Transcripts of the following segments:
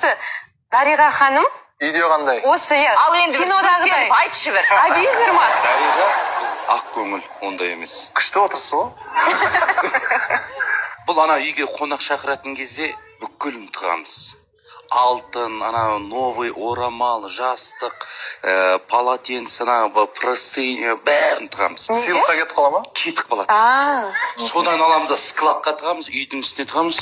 айтыңызшы, Дариға ханым? Видео қандай? Осы, Ал енді кинодағыдай. айтшы бір. Абейсіздер ма? Дариға ақ көңіл, ондай емес. Күшті отырсыз ғой. Бұл ана үйге қонақ шақыратын кезде бүкілін тығамыз. Алтын, ана новый орамал, жастық, полотенце, простыня, бәрін тығамыз. Сыйлыққа кетіп қала ма? Кетіп қалады. Содан аламыз, складқа тығамыз, үйдің үстіне тығамыз,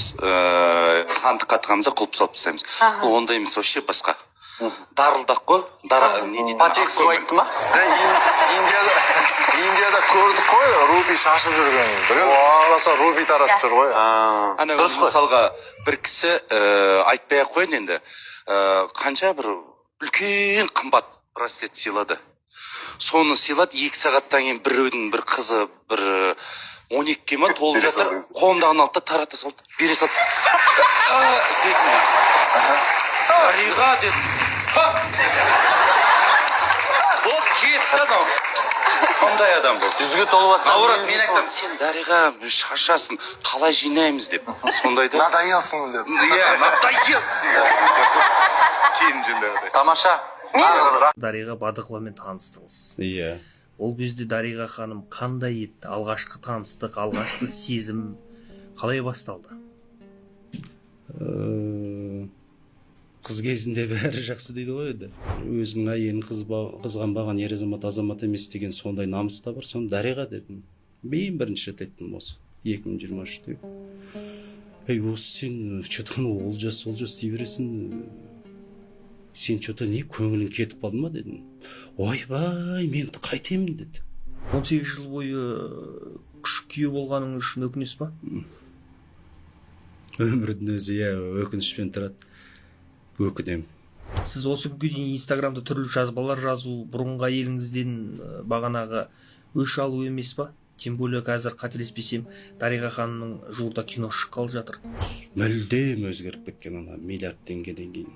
сандыққа тығамыз, құлып салып тастаймыз. Бұл ондай емес, вообще басқа. Дарылдақ қой, не дейді? Патек су айтты ма? Индияда көрдік қой, Руби шашып жүрген. Біреу аласа Руби таратып жүр ғой. Ана мысалға бір кісі айтпай-ақ қойын енді, қанша бір үлкен қымбат браслет сыйлады. Соны сыйлады, 2 сағаттан кейін біреудің бір қызы бір 12-ке ма толып жатыр, қолымдағын алды да тарата салды, бере салды. Дариға дедім. Бұл кетті анау. Сондай адам бұл. Жүзге толып атса. Наурат, мен айтам, сен Дариға шашасын, қалай жинаймыз деп. Сондайды. Надоелсың деп. Иә, надоелсың деп. Кейін жіндағыдай. Тамаша. Дариға Бадықовамен таныстыңыз. Иә. Ол кезде Дариға ханым қандай еді? Алғашқы таныстық, алғашқы сезім қалай басталды? Қыз кезінде бәрі жақсы дейді ғой еді. Өзінің әйелін қызғанбаған ер азамат емес деген сондай намыс та бар. Соны Дариға дедім. Мен бірінші рет айттым осы 2023-те. Осы сен что-то олжас дей бересің. Сен что-то не көңілің кетіп қалды ма дедім. Ойбай, мен қайтемін деді. 18 жыл бойы күшік күйеу болғаның үшін өкінесіз ба? Өмірдің өзі өкінішпен тұрады. Өкінем. Сіз осы күнге дейін Инстаграмда түрлі жазбалар жазу, бұрынғы әйеліңізден бағанағы өш алу емес па? Тем более қазір қателеспесем, Дариға ханымның жуырда кино шыққалы жатыр. Мүлдем өзгеріп кеткен ана миллиард теңгеден кейін.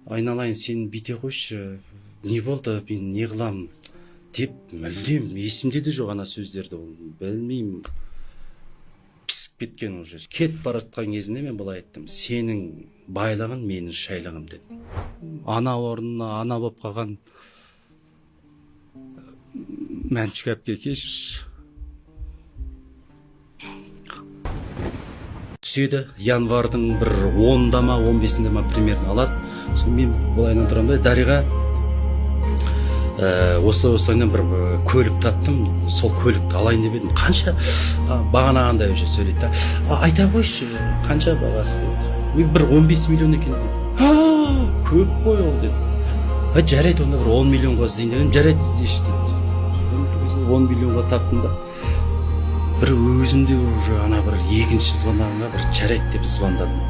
Айналайын, сен бүйте қойшы, не болды, мен не қылам деп мүлдем есімде де жоқ ана сөздерді, білмеймін. Пісіп кеткен уже. Кет баратқан кезінде мен былай айттым, сенің байлығын менің шайлығым дедім. Ана орнына ана болып қалған Мәншік әпке кешірші. Түседі, январдың бір 10-да ма 15-інде ма примерно алады. Соны мен былайынан тұрамын да, Дариға осылайынан бір көлік таптым, сол көлікті алайын деп едім. Қанша бағанағандай уже сөйлейді да. Айта қойшы, қанша бағасы дейді. Бір 15 миллион екен дейді. Көп қой ол деді. Жарайды, онда бір 10 миллионға іздейін дедім. Жарайды, іздейші дейді. 10 миллионға таптым да. Бір өзімде уже ана бір екінші звондағанға бір жарайды деп звондадым.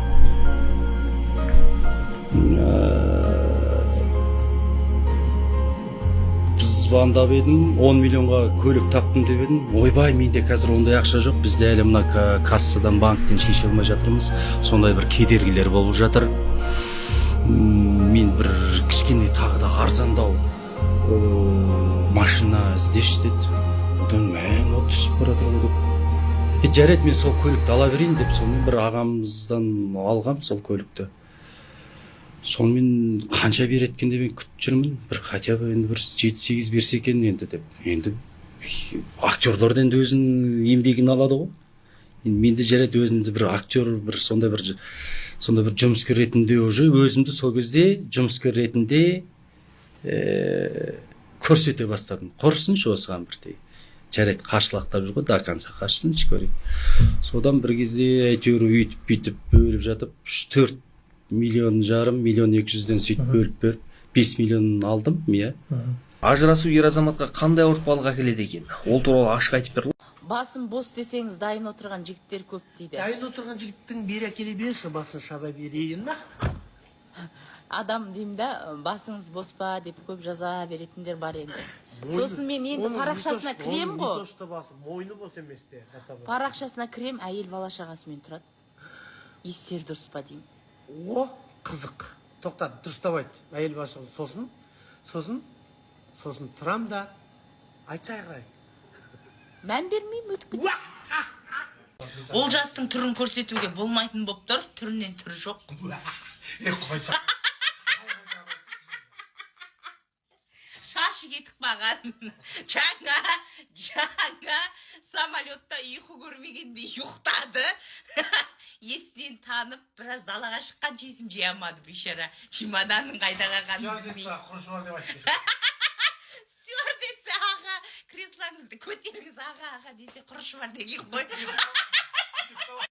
Звондап едім, 10 миллионға көлік таптым деп едім. Ойбай, менде қазір ондай ақша жоқ. Бізде әлі мына кассадан, банктен шеше алмай жатырмыз. Сондай бір кедергілер болып жатыр. Мен бір кішкене тағы да арзандау машина іздеші деді. Одан мен түсіп баратырмын деп. Жарайды, мен сол көлікті ала берейін деп, сонымен бір ағамыздан алғам сол көлікті. Сонымен қанша береткенде мен күтіп жүрмін. Бір хотя бы енді бір 7-8 берсе екен енді деп. Енді актерлар енді өзінің еңбегін алады ғой. Менде жарайды, өзімді бір актер, бір сондай бір жұмыскер ретінде уже өзімді сол кезде жұмыскер ретінде көрсете бастадым. Құрсыншы осыған бірдей. Жарайды, қарсылақтап жүр ғой, до конца қашсыншы көрейік. Содан бір кезде әйтеуір үйтіп бөліп жатып 4,5 миллион, 1,2 сөйтіп бөліп беріп 5 миллион алдым, иә. Ажырасу ер азаматқа қандай ауыртпалық әкеледі екен? Ол туралы ашық айтып бер. Басын бос десеңіз, дайын отырған жігіттер көп дейді. Дайын отырған жігіттің бері әкеле берші, басын шаба берейін да. Адам деймін да, басыңыз бос па деп көп жаза беретіндер бар енді. Сосын мен енді парақшасына кірем ғой. Мойны бос емес те. Парақшасына кірем, әйел бала шағасымен тұрады. Естері дұрыс па деймін. О, қызық. Тоқтат, дұрыстап айт. Әйел бала шағасы сосын тұрам да айтшы айғай. Мән бермеймін, өтіп кетті. Ол жастың түрін көрсетуге болмайтын болып тұр, түрінен түрі жоқ. Шашы кетіп қалған. Жаңа самолетта ұйқы көрмегенде ұйықтады. Естен танып, біраз далаға шыққан чесін жей алмады бейшара. Чемоданның қайда қалғанын білмей. Стюардесса аға, креслоңызды көтеріңіз аға десе құрышы бар деген ғой.